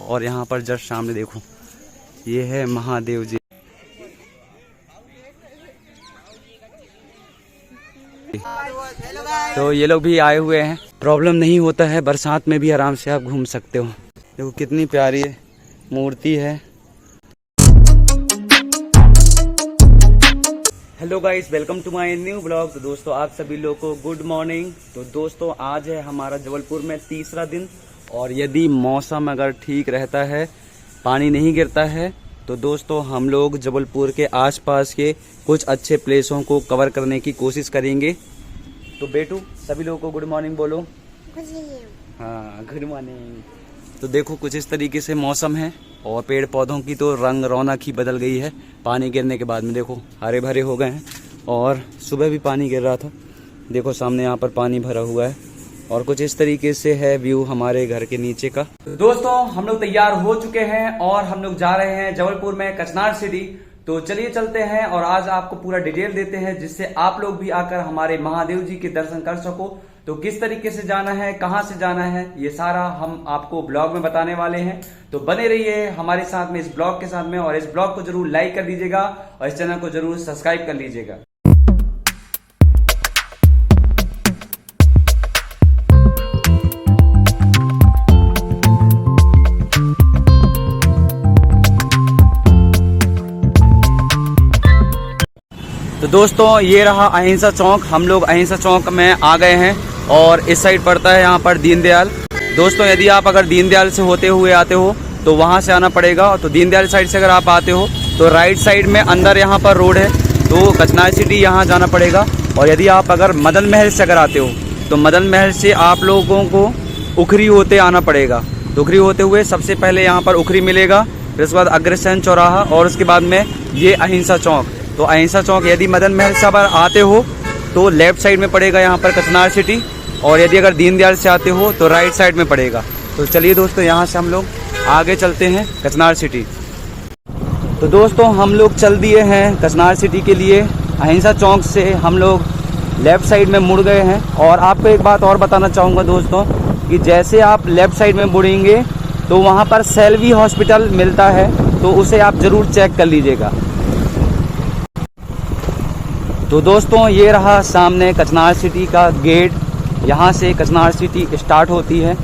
और यहाँ पर जस्ट सामने देखो ये है महादेव जी। तो ये लोग भी आए हुए हैं, प्रॉब्लम नहीं होता है, बरसात में भी आराम से आप घूम सकते हो। देखो कितनी प्यारी है मूर्ति है। Hello guys, welcome to my new blog. तो दोस्तों आप सभी लोगों को गुड मॉर्निंग। तो दोस्तों आज है हमारा जबलपुर में तीसरा दिन, और यदि मौसम अगर ठीक रहता है, पानी नहीं गिरता है, तो दोस्तों हम लोग जबलपुर के आसपास के कुछ अच्छे प्लेसों को कवर करने की कोशिश करेंगे। तो बेटू सभी लोगों को गुड मॉर्निंग बोलो। हाँ गुड मॉर्निंग। तो देखो कुछ इस तरीके से मौसम है, और पेड़ पौधों की तो रंग रौनक ही बदल गई है पानी गिरने के बाद में। देखो हरे भरे हो गए हैं, और सुबह भी पानी गिर रहा था। देखो सामने यहाँ पर पानी भरा हुआ है, और कुछ इस तरीके से है व्यू हमारे घर के नीचे का। तो दोस्तों हम लोग तैयार हो चुके हैं और हम लोग जा रहे हैं जबलपुर में कचनार सिटी। तो चलिए चलते हैं और आज आपको पूरा डिटेल देते हैं, जिससे आप लोग भी आकर हमारे महादेव जी के दर्शन कर सको। तो किस तरीके से जाना है, कहां से जाना है, ये सारा हम आपको ब्लॉग में बताने वाले हैं। तो बने रहिए हमारे साथ में इस ब्लॉग के साथ में, और इस ब्लॉग को जरूर लाइक कर दीजिएगा और इस चैनल को जरूर सब्सक्राइब कर लीजिएगा। तो दोस्तों ये रहा अहिंसा चौक। हम लोग अहिंसा चौक में आ गए हैं, और इस साइड पड़ता है यहाँ पर दीनदयाल। दोस्तों यदि आप अगर दीनदयाल से होते हुए आते हो तो वहाँ से आना पड़ेगा। तो दीनदयाल साइड से अगर आप आते हो तो राइट साइड में अंदर यहाँ पर रोड है, तो कचनार सिटी यहाँ जाना पड़ेगा। और यदि आप अगर मदन महल से अगर आते हो तो मदन महल से आप लोगों को उखरी होते आना पड़ेगा। तो उखरी होते हुए सबसे पहले यहाँ पर उखरी मिलेगा, फिर उसके बाद अग्रसेन चौराहा, और उसके बाद में ये अहिंसा चौक। तो अहिंसा चौक यदि मदन महल से अगर आते हो तो लेफ्ट साइड में पड़ेगा यहाँ पर कचनार सिटी, और यदि अगर दीनदयाल से आते हो तो राइट साइड में पड़ेगा। तो चलिए दोस्तों यहाँ से हम लोग आगे चलते हैं कचनार सिटी। तो दोस्तों हम लोग चल दिए हैं कचनार सिटी के लिए। अहिंसा चौक से हम लोग लेफ्ट साइड में मुड़ गए हैं, और आपको एक बात और बताना चाहूँगा दोस्तों कि जैसे आप लेफ्ट साइड में मुड़ेंगे तो वहाँ पर सेल्वी हॉस्पिटल मिलता है, तो उसे आप ज़रूर चेक कर लीजिएगा। तो दोस्तों ये रहा सामने कचनार सिटी का गेट। यहाँ से कचनार सिटी स्टार्ट होती है,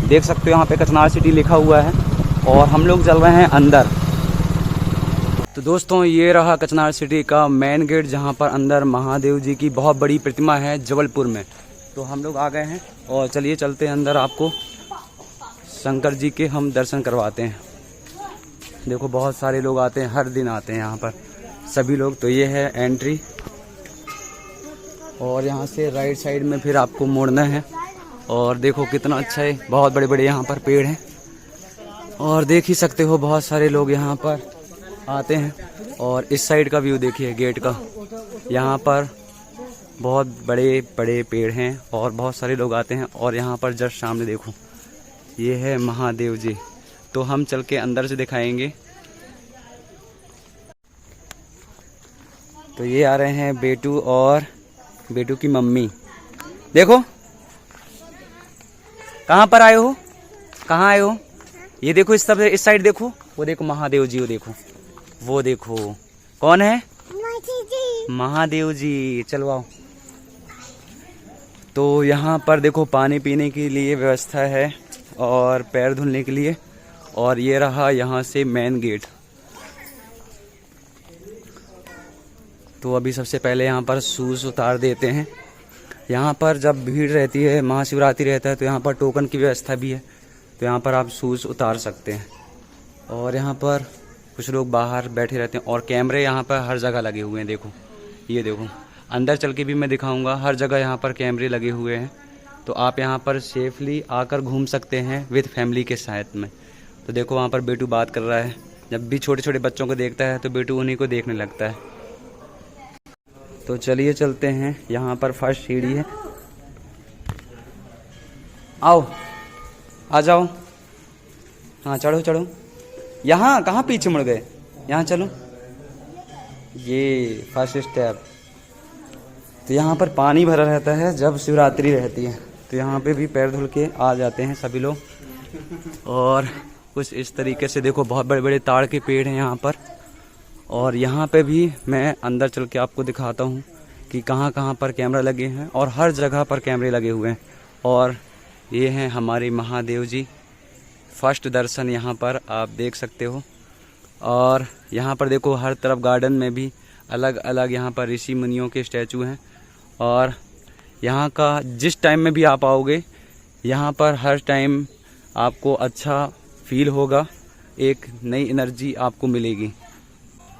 देख सकते हो यहाँ पे कचनार सिटी लिखा हुआ है, और हम लोग चल रहे हैं अंदर। तो दोस्तों ये रहा कचनार सिटी का मेन गेट, जहाँ पर अंदर महादेव जी की बहुत बड़ी प्रतिमा है जबलपुर में। तो हम लोग आ गए हैं, और चलिए चलते हैं अंदर, आपको शंकर जी के हम दर्शन करवाते हैं। देखो बहुत सारे लोग आते हैं, हर दिन आते हैं यहाँ पर सभी लोग। तो ये है एंट्री, और यहाँ से राइट साइड में फिर आपको मोड़ना है। और देखो कितना अच्छा है, बहुत बड़े बड़े यहाँ पर पेड़ हैं, और देख ही सकते हो बहुत सारे लोग यहाँ पर आते हैं। और इस साइड का व्यू देखिए गेट का, यहाँ पर बहुत बड़े बड़े पेड़ हैं और बहुत सारे लोग आते हैं। और यहाँ पर जस्ट सामने देखो ये है महादेव जी। तो हम चल के अंदर से दिखाएंगे। तो ये आ रहे हैं बेटू और बेटू की मम्मी। देखो कहाँ पर आए हो, कहाँ आए हो? ये देखो इस तरफ, इस साइड देखो, वो देखो महादेव जी, वो देखो कौन है? महादेव जी। चलो आओ। तो यहाँ पर देखो पानी पीने के लिए व्यवस्था है, और पैर धुलने के लिए। और ये रहा यहाँ से मेन गेट। तो अभी सबसे पहले यहाँ पर शूज़ उतार देते हैं। यहाँ पर जब भीड़ रहती है, महाशिवरात्रि रहता है, तो यहाँ पर टोकन की व्यवस्था भी है, तो यहाँ पर आप शूज़ उतार सकते हैं। और यहाँ पर कुछ लोग बाहर बैठे रहते हैं, और कैमरे यहाँ पर हर जगह लगे हुए हैं। देखो ये देखो, अंदर चल के भी मैं दिखाऊंगा, हर जगह यहाँ पर कैमरे लगे हुए हैं। तो आप यहाँ पर सेफली आकर घूम सकते हैं विद फैमिली के साथ में। तो देखो वहाँ पर बेटू बात कर रहा है, जब भी छोटे छोटे बच्चों को देखता है तो बेटू उन्हीं को देखने लगता है। तो चलिए चलते हैं, यहाँ पर फर्स्ट सीढ़ी है। आओ आ जाओ, हाँ चढ़ो चढ़ो। यहाँ कहाँ पीछे मुड़ गए, यहाँ चलो। ये फर्स्ट स्टेप। तो यहाँ पर पानी भरा रहता है जब शिवरात्रि रहती है, तो यहाँ पे भी पैर धुल के आ जाते हैं सभी लोग। और कुछ इस तरीके से। देखो बहुत बड़े बड़े ताड़ के पेड़ हैं यहाँ पर। और यहाँ पे भी मैं अंदर चल के आपको दिखाता हूँ कि कहाँ कहाँ पर कैमरा लगे हैं, और हर जगह पर कैमरे लगे हुए हैं। और ये हैं हमारे महादेव जी, फर्स्ट दर्शन यहाँ पर आप देख सकते हो। और यहाँ पर देखो हर तरफ गार्डन में भी अलग अलग यहाँ पर ऋषि मुनियों के स्टैचू हैं। और यहाँ का जिस टाइम में भी आप आओगे यहाँ पर हर टाइम आपको अच्छा फील होगा, एक नई एनर्जी आपको मिलेगी।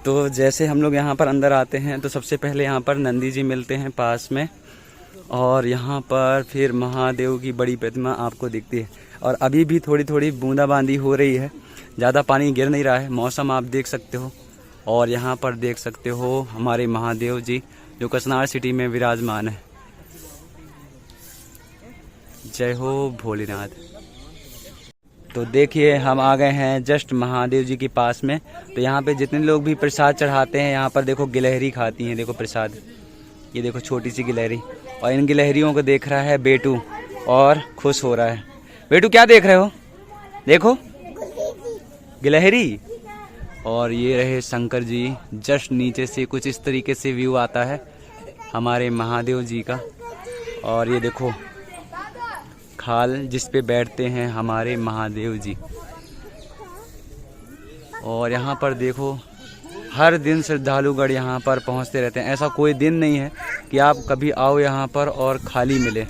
तो जैसे हम लोग यहाँ पर अंदर आते हैं तो सबसे पहले यहाँ पर नंदी जी मिलते हैं पास में, और यहाँ पर फिर महादेव की बड़ी प्रतिमा आपको दिखती है। और अभी भी थोड़ी थोड़ी बूंदाबांदी हो रही है, ज़्यादा पानी गिर नहीं रहा है। मौसम आप देख सकते हो। और यहाँ पर देख सकते हो हमारे महादेव जी जो कसनार सिटी में विराजमान है। जय हो भोलेनाथ। तो देखिए हम आ गए हैं जस्ट महादेव जी के पास में। तो यहाँ पे जितने लोग भी प्रसाद चढ़ाते हैं यहाँ पर देखो गिलहरी खाती हैं। देखो प्रसाद, ये देखो छोटी सी गिलहरी। और इन गिलहरियों को देख रहा है बेटू और खुश हो रहा है। बेटू क्या देख रहे हो? देखो गिलहरी। और ये रहे शंकर जी, जस्ट नीचे से कुछ इस तरीके से व्यू आता है हमारे महादेव जी का। और ये देखो खाल जिस पे बैठते हैं हमारे महादेव जी। और यहाँ पर देखो हर दिन श्रद्धालुगण यहाँ पर पहुँचते रहते हैं। ऐसा कोई दिन नहीं है कि आप कभी आओ यहाँ पर और खाली मिले।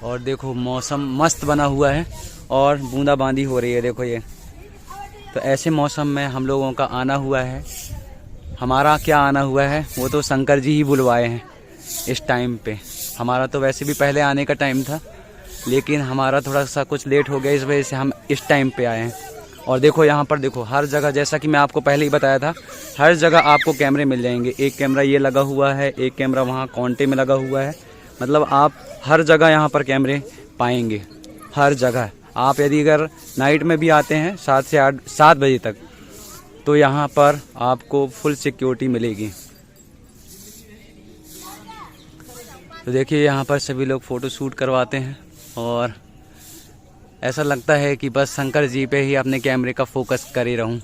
और देखो मौसम मस्त बना हुआ है और बूंदाबांदी हो रही है। देखो ये तो ऐसे मौसम में हम लोगों का आना हुआ है। हमारा क्या आना हुआ है, वो तो शंकर जी ही बुलवाए हैं इस टाइम पे। हमारा तो वैसे भी पहले आने का टाइम था, लेकिन हमारा थोड़ा सा कुछ लेट हो गया, इस वजह से हम इस टाइम पे आए हैं। और देखो यहाँ पर देखो हर जगह, जैसा कि मैं आपको पहले ही बताया था, हर जगह आपको कैमरे मिल जाएंगे। एक कैमरा ये लगा हुआ है, एक कैमरा वहाँ कांटे में लगा हुआ है। मतलब आप हर जगह यहाँ पर कैमरे पाएंगे, हर जगह। आप यदि अगर नाइट में भी आते हैं 7 से 7 बजे तक, तो यहाँ पर आपको फुल सिक्योरिटी मिलेगी। तो देखिए यहाँ पर सभी लोग फ़ोटो शूट करवाते हैं, और ऐसा लगता है कि बस शंकर जी पे ही अपने कैमरे का फोकस करे रहूं।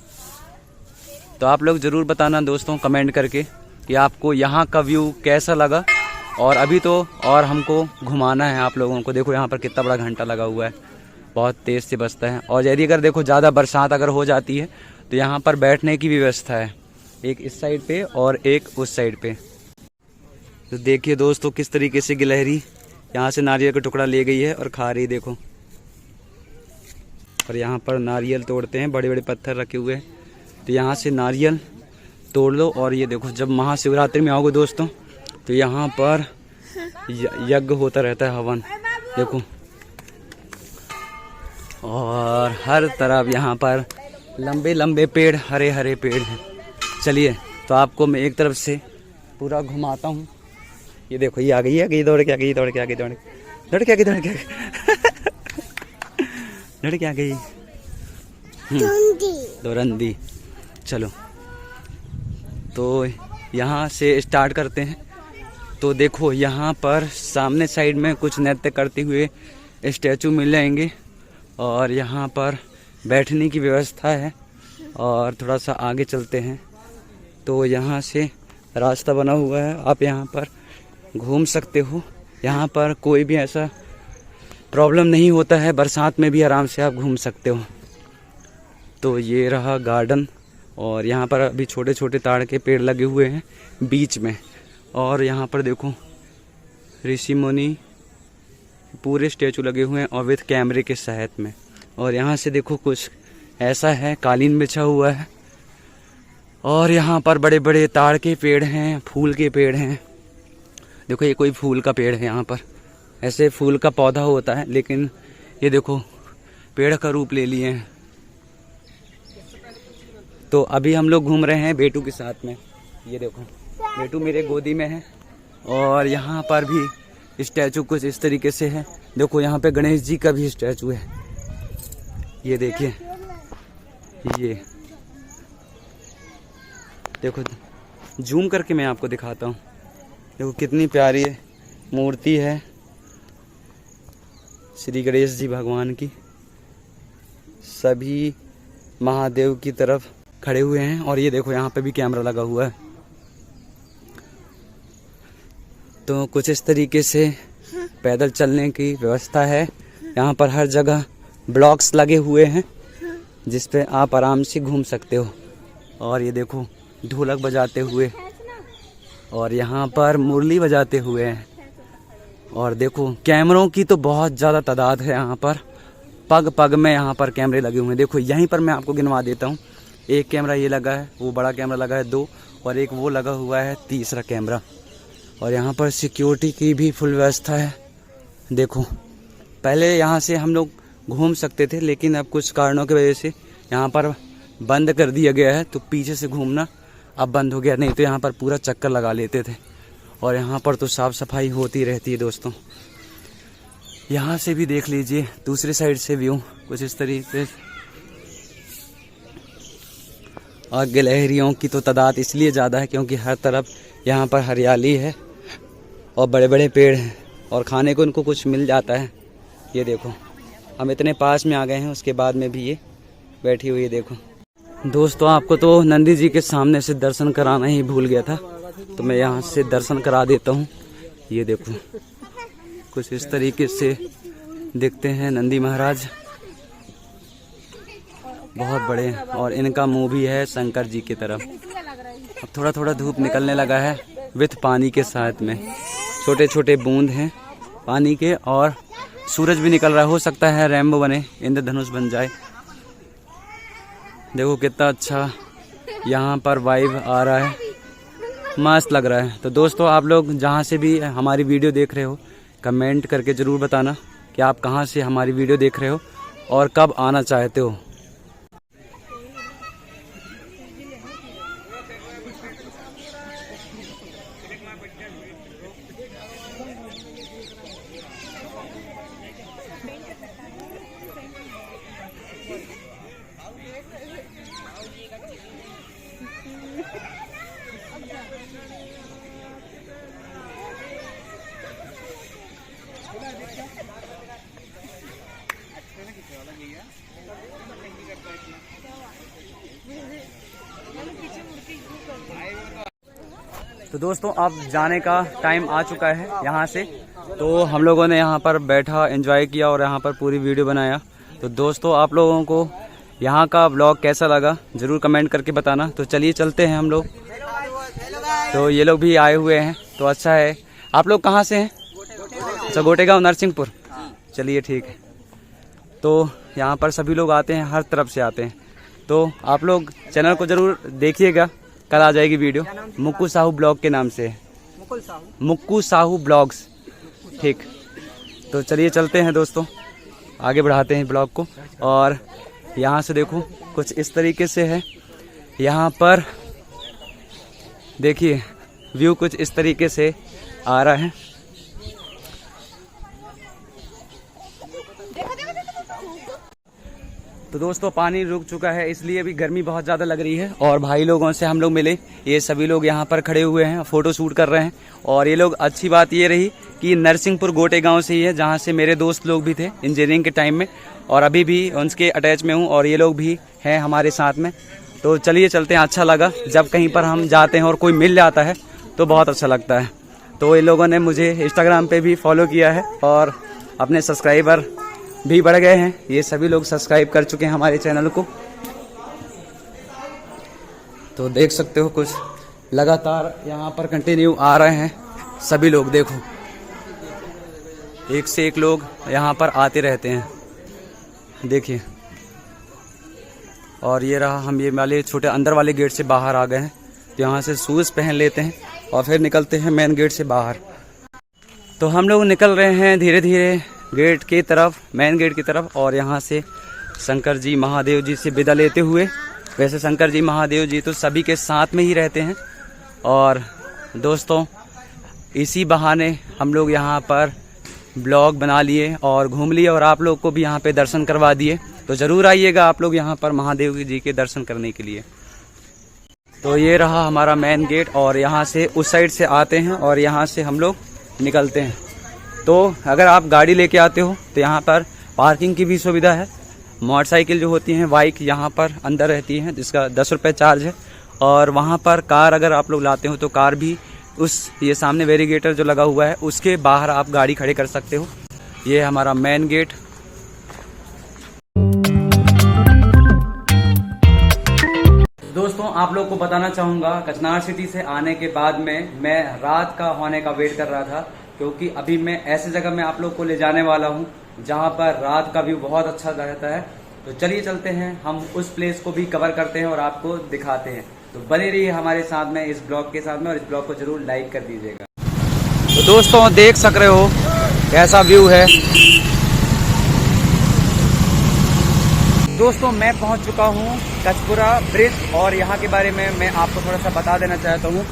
तो आप लोग ज़रूर बताना दोस्तों कमेंट करके कि आपको यहाँ का व्यू कैसा लगा। और अभी तो और हमको घुमाना है आप लोगों को। देखो यहाँ पर कितना बड़ा घंटा लगा हुआ है, बहुत तेज़ से बजता है। और यदि अगर देखो ज़्यादा बरसात अगर हो जाती है तो यहाँ पर बैठने की व्यवस्था है, एक इस साइड पे और एक उस साइड पे। तो देखिए दोस्तों किस तरीके से गिलहरी यहाँ से नारियल का टुकड़ा ले गई है और खा रही, देखो। और यहाँ पर नारियल तोड़ते हैं, बड़े बड़े पत्थर रखे हुए हैं, तो यहाँ से नारियल तोड़ लो। और ये देखो जब महाशिवरात्रि में आओगे दोस्तों तो यहाँ पर यज्ञ होता रहता है, हवन, देखो। और हर तरफ यहाँ पर लंबे लंबे पेड़, हरे हरे पेड़ हैं। चलिए तो आपको मैं एक तरफ से पूरा घुमाता हूँ। ये देखो ये आ गई, दौड़ के आ गई, दौड़ के आ गई, दौड़ के आ गई, दौड़ के आ गई दौरंदी। चलो तो यहाँ से स्टार्ट करते हैं। तो देखो यहाँ पर सामने साइड में कुछ नृत्य करते हुए स्टैचू मिल जाएंगे, और यहाँ पर बैठने की व्यवस्था है। और थोड़ा सा आगे चलते हैं तो यहाँ से रास्ता बना हुआ है, आप यहाँ पर घूम सकते हो। यहाँ पर कोई भी ऐसा प्रॉब्लम नहीं होता है, बरसात में भी आराम से आप घूम सकते हो। तो ये रहा गार्डन, और यहाँ पर अभी छोटे छोटे ताड़ के पेड़ लगे हुए हैं बीच में। और यहाँ पर देखो ऋषि मुनि पूरे स्टैचू लगे हुए हैं, और विद कैमरे के सहायत में। और यहाँ से देखो कुछ ऐसा है, कालीन बिछा हुआ है, और यहाँ पर बड़े बड़े ताड़ के पेड़ हैं, फूल के पेड़ हैं। देखो ये कोई फूल का पेड़ है, यहाँ पर ऐसे फूल का पौधा होता है, लेकिन ये देखो पेड़ का रूप ले लिए हैं। तो अभी हम लोग घूम रहे हैं बेटू के साथ में। ये देखो बेटू मेरे गोदी में है। और यहाँ पर भी स्टैचू कुछ इस तरीके से है। देखो यहाँ पे गणेश जी का भी स्टैचू है, ये देखिए। ये देखो जूम करके मैं आपको दिखाता हूँ, देखो कितनी प्यारी है मूर्ति है श्री गणेश जी भगवान की, सभी महादेव की तरफ खड़े हुए हैं। और ये देखो यहाँ पे भी कैमरा लगा हुआ है। तो कुछ इस तरीके से पैदल चलने की व्यवस्था है। यहाँ पर हर जगह ब्लॉक्स लगे हुए हैं जिस पे आप आराम से घूम सकते हो। और ये देखो ढोलक बजाते हुए और यहाँ पर मुरली बजाते हुए हैं। और देखो कैमरों की तो बहुत ज़्यादा तादाद है यहाँ पर, पग पग में यहाँ पर कैमरे लगे हुए हैं। देखो यहीं पर मैं आपको गिनवा देता हूँ। एक कैमरा ये लगा है, वो बड़ा कैमरा लगा है 2, और एक वो लगा हुआ है 3रा कैमरा। और यहाँ पर सिक्योरिटी की भी फुल व्यवस्था है। देखो पहले यहाँ से हम लोग घूम सकते थे, लेकिन अब कुछ कारणों की वजह से यहाँ पर बंद कर दिया गया है। तो पीछे से घूमना अब बंद हो गया, नहीं तो यहाँ पर पूरा चक्कर लगा लेते थे। और यहाँ पर तो साफ़ सफाई होती रहती है दोस्तों। यहाँ से भी देख लीजिए दूसरी साइड से व्यू कुछ इस तरीके से। और गिलहरियों की तो तादाद इसलिए ज़्यादा है क्योंकि हर तरफ यहाँ पर हरियाली है और बड़े बड़े पेड़ हैं और खाने को उनको कुछ मिल जाता है। ये देखो हम इतने पास में आ गए हैं, उसके बाद में भी ये बैठी हुई है। देखो दोस्तों, आपको तो नंदी जी के सामने से दर्शन कराना ही भूल गया था, तो मैं यहाँ से दर्शन करा देता हूँ। ये देखो कुछ इस तरीके से दिखते हैं नंदी महाराज, बहुत बड़े हैं। और इनका मुंह भी है शंकर जी की तरफ। अब थोड़ा थोड़ा धूप निकलने लगा है विथ पानी के साथ में, छोटे छोटे बूंद हैं पानी के, और सूरज भी निकल रहा है। हो सकता है रेनबो बने, इंद्रधनुष बन जाए। देखो कितना अच्छा यहाँ पर वाइब आ रहा है, मस्त लग रहा है। तो दोस्तों, आप लोग जहाँ से भी हमारी वीडियो देख रहे हो कमेंट करके ज़रूर बताना कि आप कहाँ से हमारी वीडियो देख रहे हो और कब आना चाहते हो। तो दोस्तों, अब जाने का टाइम आ चुका है यहाँ से। तो हम लोगों ने यहाँ पर बैठा एंजॉय किया और यहाँ पर पूरी वीडियो बनाया। तो दोस्तों, आप लोगों को यहाँ का ब्लॉग कैसा लगा ज़रूर कमेंट करके बताना। तो चलिए चलते हैं हम लोग। तो ये लोग भी आए हुए हैं, तो अच्छा है। आप लोग कहाँ से हैं? अच्छा, गोटेगांव नरसिंहपुर। चलिए ठीक है। तो यहाँ पर सभी लोग आते हैं, हर तरफ से आते हैं। तो आप लोग चैनल को ज़रूर देखिएगा, कल आ जाएगी वीडियो। मुक्कू साहू ब्लॉग के नाम से, मुक्कू साहू ब्लॉग्स। ठीक, तो चलिए चलते हैं दोस्तों, आगे बढ़ाते हैं ब्लॉग को। और यहाँ से देखो कुछ इस तरीके से है। यहाँ पर देखिए व्यू कुछ इस तरीके से आ रहा है। तो दोस्तों, पानी रुक चुका है, इसलिए अभी गर्मी बहुत ज़्यादा लग रही है। और भाई लोगों से हम लोग मिले, ये सभी लोग यहाँ पर खड़े हुए हैं, फ़ोटो शूट कर रहे हैं। और ये लोग, अच्छी बात ये रही कि नरसिंहपुर गोटेगांव से ही है, जहाँ से मेरे दोस्त लोग भी थे इंजीनियरिंग के टाइम में, और अभी भी उनके अटैच में हूँ। और ये लोग भी हैं हमारे साथ में। तो चलिए चलते हैं। अच्छा लगा जब कहीं पर हम जाते हैं और कोई मिल जाता है तो बहुत अच्छा लगता है। तो ये लोगों ने मुझे इंस्टाग्राम पे भी फॉलो किया है और अपने सब्सक्राइबर भी बढ़ गए हैं। ये सभी लोग सब्सक्राइब कर चुके हैं हमारे चैनल को। तो देख सकते हो कुछ लगातार यहाँ पर कंटिन्यू आ रहे हैं सभी लोग। देखो एक से एक लोग यहाँ पर आते रहते हैं, देखिए। और ये रहा, हम ये वाले छोटे अंदर वाले गेट से बाहर आ गए हैं। तो यहाँ से शूज़ पहन लेते हैं और फिर निकलते हैं मेन गेट से बाहर। तो हम लोग निकल रहे हैं धीरे धीरे गेट की तरफ, मेन गेट की तरफ। और यहाँ से शंकर जी महादेव जी से विदा लेते हुए, वैसे शंकर जी महादेव जी तो सभी के साथ में ही रहते हैं। और दोस्तों, इसी बहाने हम लोग यहाँ पर ब्लॉग बना लिए और घूम लिए, और आप लोग को भी यहाँ पे दर्शन करवा दिए। तो ज़रूर आइएगा आप लोग यहाँ पर महादेव जी के दर्शन करने के लिए। तो ये रहा हमारा मेन गेट, और यहाँ से उस साइड से आते हैं और यहाँ से हम लोग निकलते हैं। तो अगर आप गाड़ी लेके आते हो तो यहाँ पर पार्किंग की भी सुविधा है। मोटरसाइकिल जो होती हैं, बाइक यहाँ पर अंदर रहती हैं, जिसका 10 रुपये चार्ज है। और वहाँ पर कार अगर आप लोग लाते हो तो कार भी ये सामने वेरीगेटर जो लगा हुआ है उसके बाहर आप गाड़ी खड़े कर सकते हो। ये है हमारा मेन गेट। दोस्तों आप लोग को बताना चाहूँगा, कचनार सिटी से आने के बाद में मैं रात का होने का वेट कर रहा था, क्योंकि अभी मैं ऐसे जगह में आप लोग को ले जाने वाला हूँ जहाँ पर रात का व्यू बहुत अच्छा रहता है। तो चलिए चलते हैं, हम उस प्लेस को भी कवर करते हैं और आपको दिखाते हैं। तो बने रहिए हमारे साथ में इस ब्लॉग के साथ में, और इस ब्लॉग को जरूर लाइक कर दीजिएगा। तो दोस्तों देख सक रहे हो कैसा व्यू है। दोस्तों मैं पहुंच चुका हूं कचपुरा ब्रिज, और यहां के बारे में मैं आपको थोड़ा सा बता देना चाहता हूं।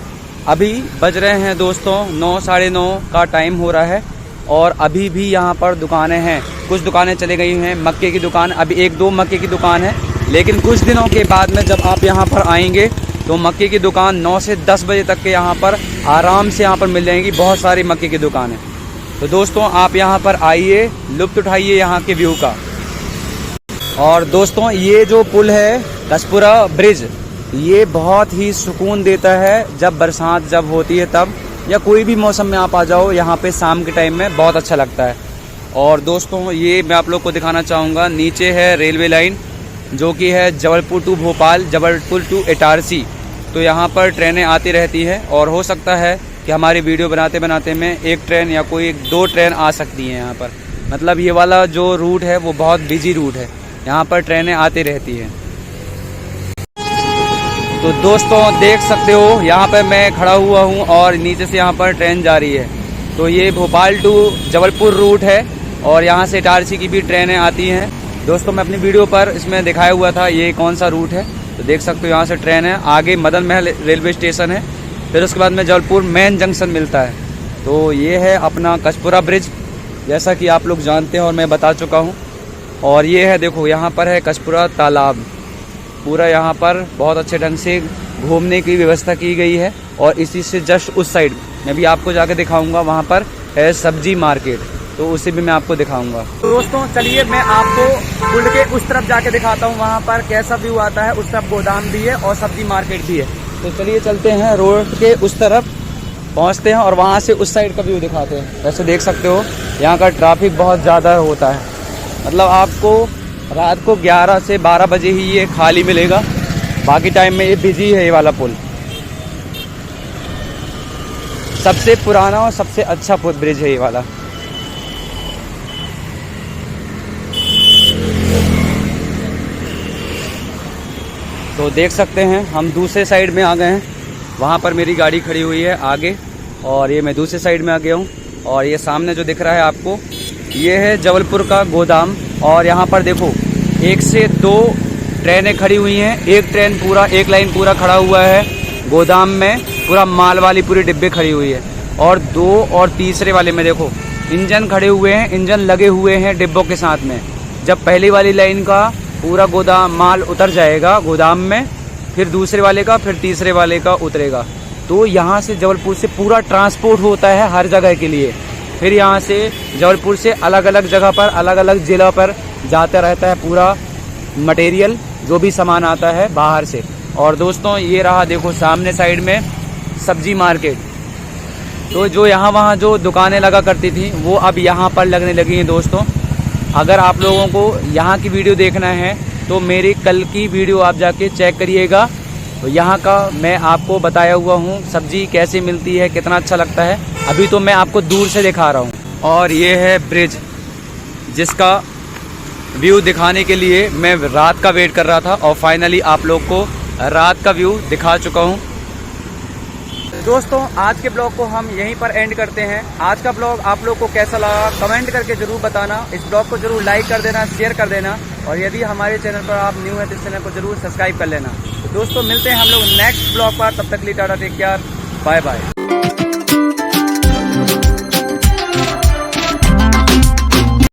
अभी बज रहे हैं दोस्तों 9, साढ़े 9 का टाइम हो रहा है, और अभी भी यहां पर दुकानें हैं। कुछ दुकानें चली गई हैं, मक्के की दुकान, अभी 1-2 मक्के की दुकान है। लेकिन कुछ दिनों के बाद में जब आप यहां पर आएंगे तो मक्के की दुकान 9 से 10 बजे तक के यहाँ पर आराम से यहाँ पर मिल जाएंगी, बहुत सारी मक्के की दुकानें। तो दोस्तों आप यहाँ पर आइए, लुत्फ़ उठाइए यहाँ के व्यू का। और दोस्तों ये जो पुल है कचपुरा ब्रिज, ये बहुत ही सुकून देता है जब बरसात जब होती है तब, या कोई भी मौसम में आप आ जाओ यहाँ पे शाम के टाइम में, बहुत अच्छा लगता है। और दोस्तों ये मैं आप लोग को दिखाना चाहूँगा, नीचे है रेलवे लाइन जो कि है जबलपुर टू भोपाल, जबलपुर टू इटारसी। तो यहाँ पर ट्रेनें आती रहती है, और हो सकता है कि हमारी वीडियो बनाते बनाते में एक ट्रेन या कोई 2 ट्रेन आ सकती हैं यहाँ पर। मतलब ये वाला जो रूट है वो बहुत बिजी रूट है, यहाँ पर ट्रेनें आती रहती हैं। तो दोस्तों देख सकते हो यहाँ पर मैं खड़ा हुआ हूँ और नीचे से यहाँ पर ट्रेन जा रही है। तो ये भोपाल टू जबलपुर रूट है, और यहाँ से इटारसी की भी ट्रेनें आती हैं। दोस्तों मैं अपनी वीडियो पर इसमें दिखाया हुआ था ये कौन सा रूट है, तो देख सकते हो यहाँ से ट्रेन है। आगे मदन महल रेलवे स्टेशन है, फिर उसके बाद में जबलपुर मेन जंक्शन मिलता है। तो ये है अपना कचपुरा ब्रिज, जैसा कि आप लोग जानते हैं और मैं बता चुका हूँ। और ये है देखो यहाँ पर है कचपुरा तालाब, पूरा यहाँ पर बहुत अच्छे ढंग से घूमने की व्यवस्था की गई है। और इसी से जस्ट उस साइड मैं भी आपको जाके दिखाऊँगा, वहाँ पर है सब्जी मार्केट, तो उसे भी मैं आपको दिखाऊंगा। तो दोस्तों चलिए मैं आपको पुल के उस तरफ जाके दिखाता हूँ, वहाँ पर कैसा व्यू आता है। उस तरफ गोदाम भी है और सब्जी मार्केट भी है। तो चलिए चलते हैं, रोड के उस तरफ पहुँचते हैं और वहाँ से उस साइड का व्यू दिखाते हैं। वैसे देख सकते हो यहाँ का ट्रैफिक बहुत ज़्यादा होता है, मतलब आपको रात को 11 से 12 बजे ही ये खाली मिलेगा, बाकी टाइम में ये बिजी है। ये वाला पुल सबसे पुराना और सबसे अच्छा ब्रिज है ये वाला। तो देख सकते हैं हम दूसरे साइड में आ गए हैं, वहाँ पर मेरी गाड़ी खड़ी हुई है आगे, और ये मैं दूसरे साइड में आ गया हूँ। और ये सामने जो दिख रहा है आपको, ये है जबलपुर का गोदाम। और यहाँ पर देखो 1 से 2 ट्रेनें खड़ी हुई हैं। एक ट्रेन पूरा, एक लाइन पूरा खड़ा हुआ है गोदाम में, पूरा माल वाली पूरी डिब्बे खड़ी हुई है। और 2 और तीसरे वाले में देखो इंजन खड़े हुए हैं, इंजन लगे हुए हैं डिब्बों के साथ में। जब पहली वाली लाइन का पूरा गोदाम माल उतर जाएगा गोदाम में, फिर दूसरे वाले का, फिर तीसरे वाले का उतरेगा। तो यहाँ से जबलपुर से पूरा ट्रांसपोर्ट होता है हर जगह के लिए। फिर यहाँ से जबलपुर से अलग अलग जगह पर, अलग अलग ज़िला पर जाता रहता है पूरा मटेरियल, जो भी सामान आता है बाहर से। और दोस्तों ये रहा देखो सामने साइड में सब्जी मार्केट। तो जो यहाँ वहाँ जो दुकानें लगा करती थी वो अब यहाँ पर लगने लगी हैं दोस्तों। अगर आप लोगों को यहाँ की वीडियो देखना है तो मेरी कल की वीडियो आप जाके चेक करिएगा। तो यहाँ का मैं आपको बताया हुआ हूँ सब्जी कैसे मिलती है, कितना अच्छा लगता है। अभी तो मैं आपको दूर से दिखा रहा हूँ। और ये है ब्रिज, जिसका व्यू दिखाने के लिए मैं रात का वेट कर रहा था, और फाइनली आप लोग को रात का व्यू दिखा चुका हूँ। दोस्तों आज के ब्लॉग को हम यहीं पर एंड करते हैं। आज का ब्लॉग आप लोग को कैसा लगा कमेंट करके जरूर बताना। इस ब्लॉग को जरूर लाइक कर देना, शेयर कर देना, और यदि हमारे चैनल पर आप न्यू हैं तो इस चैनल को जरूर सब्सक्राइब कर लेना। तो दोस्तों मिलते हैं हम लोग नेक्स्ट ब्लॉग पर, तब तक के लिए tata, take care, bye bye.